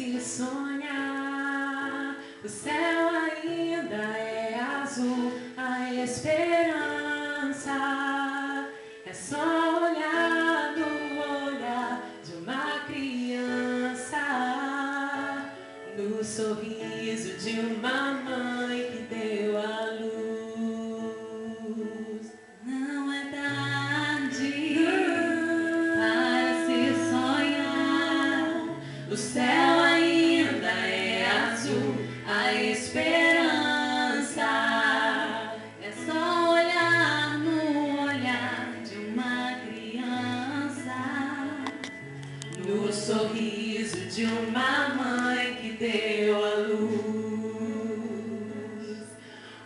se sonhar. O céu ainda é azul, a esperança é só olhar no olhar de uma criança, no sorriso de uma mãe que deu a luz. Não é tarde para se sonhar. O céu ainda é azul, a esperança É só olhar no olhar de uma criança, no sorriso de uma mãe que deu a luz.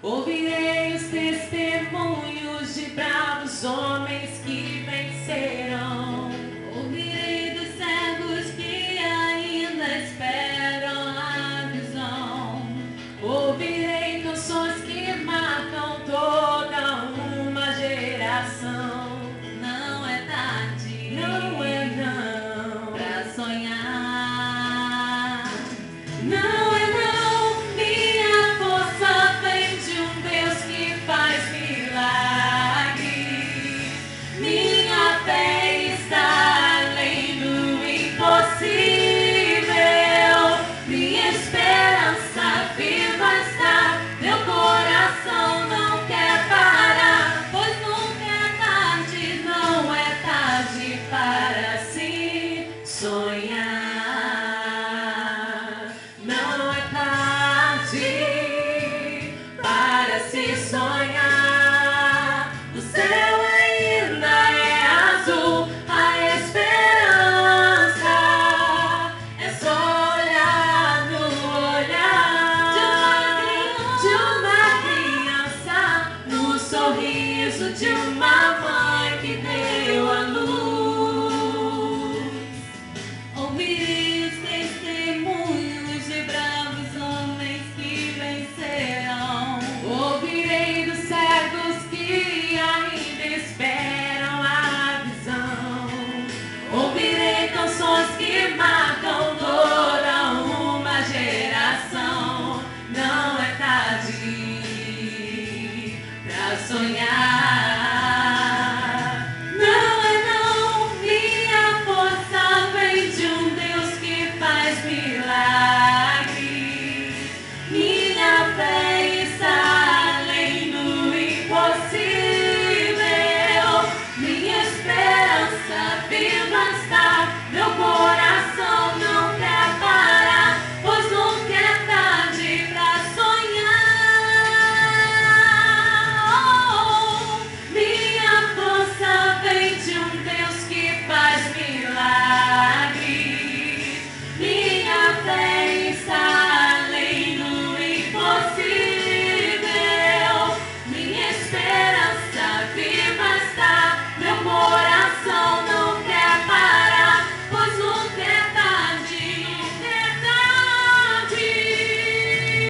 Ouvirei os testemunhos de bravos homens que venceram. ouvirei dos cegos que ainda esperam a visão. Ouvirei canções que marcam toda uma geração. Não é tarde, Não é não, pra sonhar. não é não. Minha força vem de um Deus que faz milagres. Minha fé está além do impossível. Minha esperança viva está. Meu coração não quer parar, Pois nunca é tarde, não é tarde para se sonhar. Não é tarde para se sonhar. O céu ainda é azul, a esperança é só olhar no olhar de uma criança, no sorriso de uma mãe que deu a luz. ouvirei os testemunhos de bravos homens que venceram. Ouvirei dos cegos que ainda esperam a visão. Ouvirei canções que marcam toda uma geração. Não é tarde pra sonhar.